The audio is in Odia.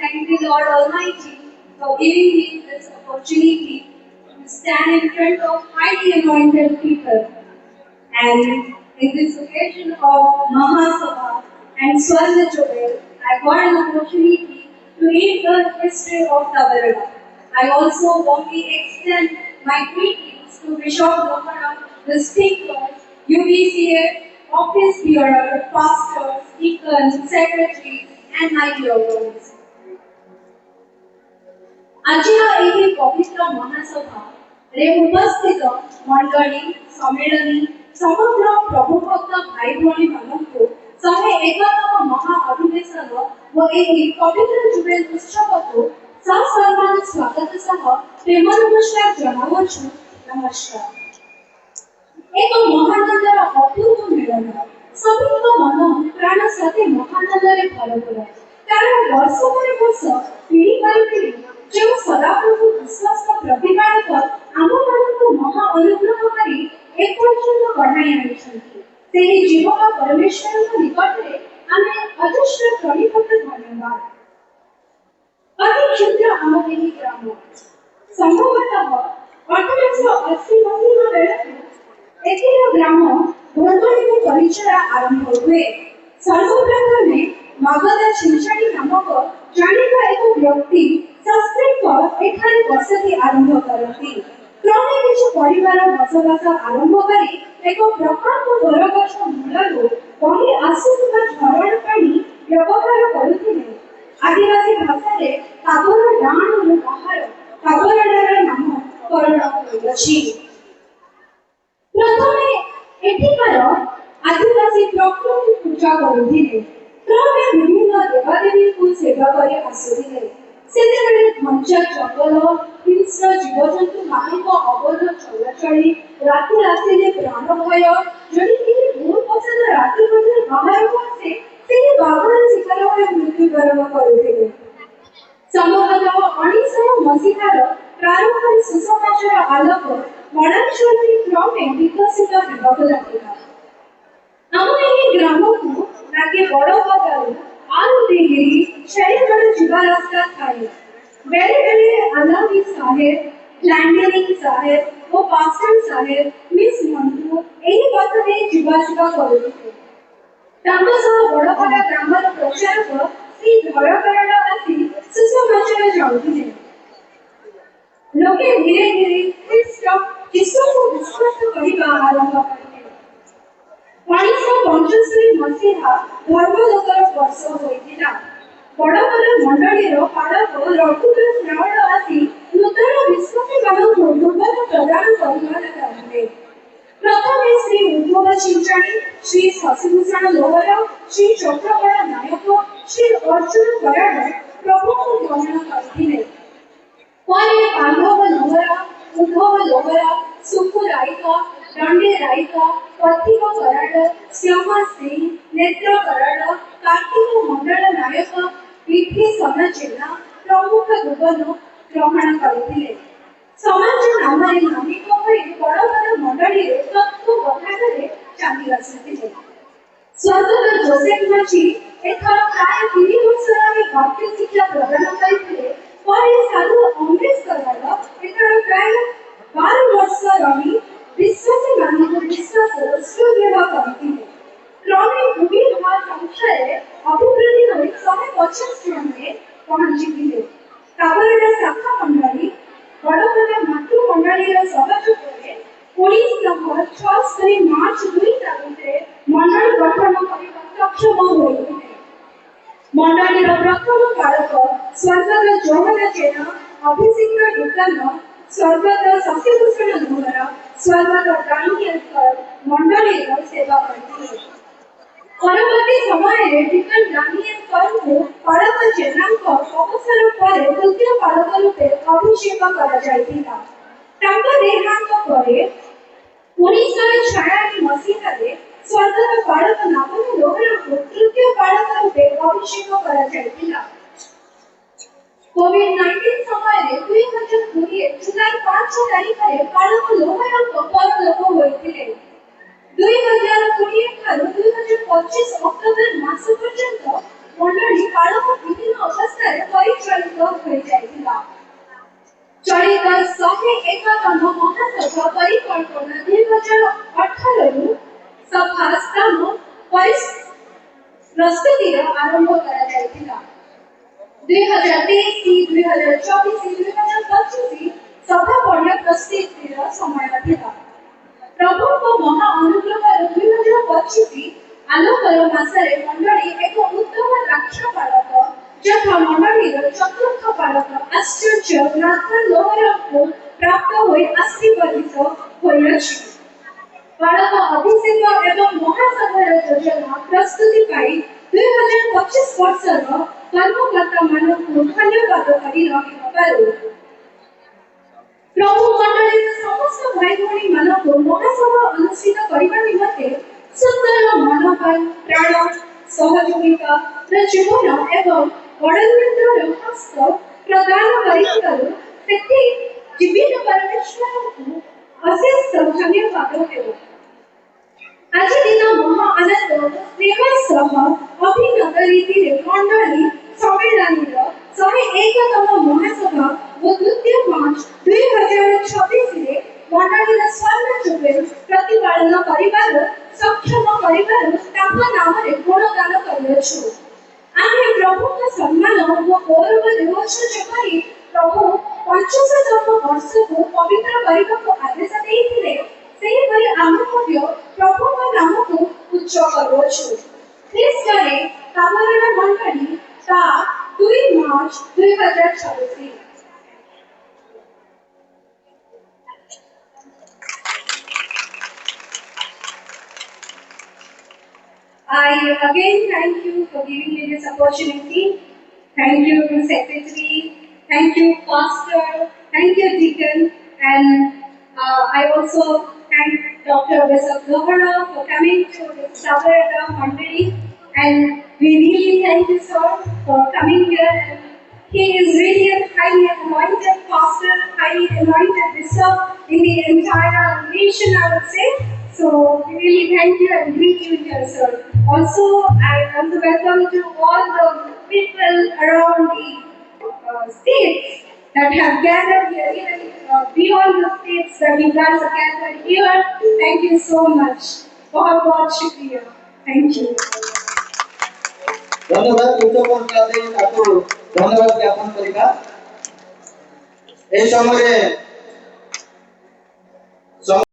thank the Lord Almighty for giving me this opportunity to stand in front of highly anointed people. And in this occasion of Mahasabha and Swarna Jubil, I got an opportunity to read the history of Tabarada. I also warmly extend my greetings to Bishop Lokara, the speakers, UBCA, office bearer, pastors, deacons, secretaries, and my dear ones. ଆଜିର ଏହି ପବିତ୍ର ମହାସଭାରେ ଉପସ୍ଥିତ ମଣ୍ଡଳୀ ସମ୍ମିଳନୀ ସମଗ୍ର ପ୍ରଭୁଭକ୍ତ ଭାଇ ଭଉଣୀମାନଙ୍କୁ 101ତମ ମହା ଅଧିବେଶନ ଓ ଏହି ପବିତ୍ର ଜୁବେଲ ଉତ୍ସବକୁ ସସମ୍ମାନ ସ୍ୱାଗତ ସହ ପ୍ରେମ ନମସ୍କାର ଜଣାଉଛୁ। ନମସ୍କାର। ଏକ ମହାନନ୍ଦର ଅପୂର୍ବ ମିଳନ ସଭିଙ୍କ ମନ ପ୍ରାଣ ସତେ ମହାନନ୍ଦରେ ଭରପୁର, କାରଣ ବର୍ଷ ପରେ ବର୍ଷ ପିଢ଼ି ପରେ ପିଢ଼ି ଯେଉଁ ସଦାପ୍ରଭୁ ବିଶ୍ୱାସର ପ୍ରତିପାଳକ ଆମମାନଙ୍କୁ ମହା ଅନୁଗ୍ରହ କରି ଏପର୍ଯ୍ୟନ୍ତ ବଢ଼ାଇ ଆଣିଛନ୍ତି, ସେହି ଜୀବନ ପରମେଶ୍ୱରଙ୍କ ନିକଟରେ ଆମେ ଅଜସ୍ର ପ୍रणिपत्र ଧନ୍ୟବାଦ। ଅତି କ୍ଷୁଦ୍ର ଆମ ଏହି ଗ୍ରାମ ସମ୍ଭବତଃ 1880 ମସିହା ବେଳକୁ ଏଥିର ଗ୍ରାମ ଭୌଗୋଳିକ ପରିଚୟ ଆରମ୍ଭ ହୁଏ। ସର୍ବପ୍ରଥମେ ମଗଧ ଛିଞ୍ଚାଡ଼ି ନାମକ ଜଣିତ ଏକ ବ୍ୟକ୍ତି ଶସ୍ତ୍ରୀଙ୍କ ଏଠାରେ ବସତି ଆରମ୍ଭ କରନ୍ତି। କ୍ରମେ କିଛି ପରିବାର ବସବାସ ଆରମ୍ଭ କରି ଏକ ପ୍ରକାଣ୍ଡ ବରଗଛ ମୂଳରୁ ବହି ଆସୁଥିବା ଝରଣା ପାଣି ବ୍ୟବହାର କରୁଥିଲେ। ଆଦିବାସୀ ଭାଷାରେ କାବର ଡାଣରୁ ବାହାର କାବରଡାର ନାମକରଣ ହୋଇଅଛି। ପ୍ରଥମେ ଏଠିକାର ଆଦିବାସୀ ପ୍ରକୃତି ପୂଜା କରୁଥିଲେ, କ୍ରମେ ବିଭିନ୍ନ ଦେବାଦେବୀଙ୍କୁ ସେବା କରି ଆସୁଥିଲେ। ସେତେବେଳେ ଘଞ୍ଚ ଜଙ୍ଗଲ, ହିଂସ୍ର ଜୀବଜନ୍ତୁ ମାନଙ୍କ ଅବୋଧ ଚଳାଚଳି, ରାତି ରାତିରେ ପ୍ରାଣ ଭୟ, ଯଦି କେହି ଭୁଲବଶତଃ ରାତି ମଧ୍ୟରେ ବାହାରକୁ ଆସେ ସେହି ବାଘର ଶିକାର ହୋଇ ମୃତ୍ୟୁବରଣ କରୁଥିଲେ। ସମ୍ଭବତଃ 1900 ମସିହାର ପ୍ରାରମ୍ଭରେ ସୁସମାଚାର ଆଲୋକ ବଣାଞ୍ଚଳରେ କ୍ରମେ ବିକଶିତ ହେବାକୁ ଲାଗିଲା। ଆମ ଏହି ଗ୍ରାମକୁ ଲାଗି ବଡ଼ଭଦ୍ରରୁ 6 ଡିଗ୍ରୀ ଛେଳିଗଡ଼ ଯିବା ରାସ୍ତା ଥାଏ। ବେଳେ ବେଳେ ଆଲାମୀ ସାହେବ, ଲ୍ୟାଣ୍ଡରିଂ ସାହେବ ଓ ପାଷ୍ଟର ସାହେବ ମିସ୍ ମଣ୍ଟୁ ଏହି ପଥ ଦେଇ ଯିବା ଆସିବା କରୁଥିଲେ। ତାଙ୍କ ସହ ବଡ଼ଭଦ୍ର ଗ୍ରାମର ପ୍ରଚାରକ ଶ୍ରୀ ଧରକରଡ଼ ଆସି ସୁସମାଚାର ଜାଣୁଥିଲେ। ଲୋକେ ଧୀରେ ଧୀରେ ଖ୍ରୀଷ୍ଟ ଯୀଶୁଙ୍କୁ ବିଶ୍ୱାସ କରିବା ଆରମ୍ଭ କରିଥିଲେ। 1975 ମସିହା ଧର୍ମଲୋକର ବର୍ଷ ହୋଇଥିଲା। ବଡ଼ଭଦ୍ର ମଣ୍ଡଳୀର ପାଳକ ରଘୁନାଥ ରାଉଳ ଆସି ନୂତନ ବିଶ୍ୱାସୀମାନଙ୍କୁ ଦୁର୍ବଳ ପ୍ରଦାନ କରିବା ଲାଗିଲେ। ପ୍ରଥମେ ଶ୍ରୀ ଉଦ୍ଭବ ଛିଞ୍ଚାଣି, ଶ୍ରୀ ଶଶିଭୂଷଣ ଲୋହର, ଶ୍ରୀ ଚନ୍ଦ୍ରକଳା ନାୟକ, ଶ୍ରୀ ଅର୍ଜୁନ କରାଡ଼ ପ୍ରଭୁଙ୍କୁ ଗ୍ରହଣ କରିଥିଲେ। ପରେ ପାଣ୍ଡବ ଲୋହରା, ଉଦ୍ଧବ ଲୋହରା, ସୁଖୁ ରାଇକ, ଦଣ୍ଡେ ରାଇକ, ପଥିକ କରାଡ଼, ଶ୍ୟାମା ସିଂ, ନେତ୍ର କରାଡ଼, କାର୍ତ୍ତିକ ମଣ୍ଡଳ ନାୟକ, ବିଭୀଷଣ ଜେନା ପ୍ରମୁଖ ଭୁବନ ଗ୍ରହଣ କରିଥିଲେ। ସମାଜ ନାମରେ ନାମିତ ହୋଇ ବଡ଼ଭଦ୍ର ମଣ୍ଡଳୀରେ ତତ୍ତ୍ୱବଧାନରେ ଚାଲି ଆସୁଥିଲେ। ସ୍ୱର୍ଗତ ଜୋସେଫ ମାଝୀ ଏଥର ପ୍ରାୟ 3 ବର୍ଷ ଧରି ଭକ୍ତି ଶିକ୍ଷା ପ୍ରଦାନ କରିଥିଲେ। ପରେ ସାଧୁ ଅମରେଶ କରାଡ଼ ଏଥର ପ୍ରାୟ 12 ବର୍ଷ ରହି ବିଶ୍ୱାସୀମାନଙ୍କୁ ବିଶ୍ୱାସର ସୁଦୃଢ଼ କରିଥିଲେ। କ୍ରମେ ଭୂମି ସଂଖ୍ୟାରେ ଅଭିବୃଦ୍ଧି ହୋଇ 150 ଜଣରେ ପହଞ୍ଚିଥିଲେ। କାବରଡା ଶାଖା ମଣ୍ଡଳୀ ବଡ଼ଭଦ୍ର ମାତୃମଣ୍ଡଳୀର ସହଯୋଗରେ 1976 ମାର୍ଚ୍ଚ 2 ତାରିଖରେ ମଣ୍ଡଳୀ ଗଠନ କରିବା ସକ୍ଷମ ହୋଇଥିଲେ। ମଣ୍ଡଳୀର ପ୍ରଥମ ପାଳକ ସ୍ୱର୍ଗତ ଜୋହର ଜେନା, ଅଭିଷିକ୍ତ ଡୁକାନ, ସ୍ୱର୍ଗତ ଶଶିଭୂଷଣ ଲୋହରା, ସ୍ୱର୍ଗତ ଡାନିଏଲ କର ମଣ୍ଡଳୀର ସେବା କରିଥିଲେ। ପରବର୍ତ୍ତୀ ସମୟରେ ଡିକନ ଡାନିଏଲ କରଙ୍କୁ ପାଳକ ଜେନାଙ୍କ ଅବସର ପରେ ତୃତୀୟ ପାଳକ ରୂପେ ଅଭିଷେକ କରାଯାଇଥିଲା। ତାଙ୍କ ଦେହାନ୍ତ ପରେ 1946 ମସିହାରେ ସ୍ୱର୍ଗତ ପାଳକ ନାମନ ଲୋହରାଙ୍କୁ ତୃତୀୟ ପାଳକ ରୂପେ ଅଭିଷେକ କରାଯାଇଥିଲା। କୋଭିଡ-19 ସମୟରେ 2020 ଜୁଲାଇ 5 ତାରିଖରେ ପାଳକ ଲୋହରାଙ୍କ ପରଲୋକ ହୋଇଥିଲେ। 2020 ଠାରୁ 2025 ଅକ୍ଟୋବର ମାସ ପର୍ଯ୍ୟନ୍ତ ମଣ୍ଡଳୀ ପାଳକ ବିଭିନ୍ନ ଅବସ୍ଥାରେ ପରିଚୟ प्रस्तुति आरंभ करा जायतिला 2023 की 2024 की 2025 की सभा पढ़िया प्रस्तुतिर समय थिला प्रभु को महा अनुग्रह 2025 आलोकर मासरे मंडली एक उत्तम रक्षा पालक जथा मंडली चतुर्थ पालक आश्चर्य नाथा लोहर को प्राप्त होई आशीर्वादित होइछि बालक अभिषेक एवं महासभार योजना प्रस्तुति पाई 2025 वर्षर कर्मकर्ता मानक धन्यवाद करी रहिबारु प्रभु मंडली समस्त भाई भणी मानक महासभा अनुष्ठित करबा निमंते सुंदर मनोबल प्राण सहयोगिता जीवन एवं वड़मित्र हस्त प्रदान करितरु सेति जीवित परमेश्वर को अशेष धन्यवाद देव आज दिन महा आनंद स्नेह सह अभिनव रीति मंडली सम्मेलन 101तम महासभा व द्वितीय मार्च 2026 रे मंडली स्वर्ण जुबली प्रतिपालन करिबार सक्षम करिबार ताहा नाम रे गुणगान करियछु आमे प्रभु का सम्मान व गौरव देवछु जपरि प्रभु 500तम वर्ष को पवित्र करिबा को आदेश देइथिले सेहि परि आमे मध्य प्रभु का नाम को उच्च करूछु ख्रीष्टरे कामरण मंडली ता 2 मार्च 2026 I again thank you for giving me this opportunity. Thank you, Secretary. Thank you, Pastor. Thank you, Deacon. And I also thank Dr. Besab Lohara for coming to this Savarada Mandali. And we really thank you, sir, for coming here. And he is really a highly anointed pastor, highly anointed bishop in the entire nation, I would say. So we really thank you and greet you here, sir. Also, I want to welcome to all the people around the states that have gathered here, even beyond the states that you guys are gathered here. Thank you so much. बहुत शुक्रिया. Thank you. धन्यवाद तुमको कहते हैं आपको धन्यवाद ज्ञापन करेगा ए समय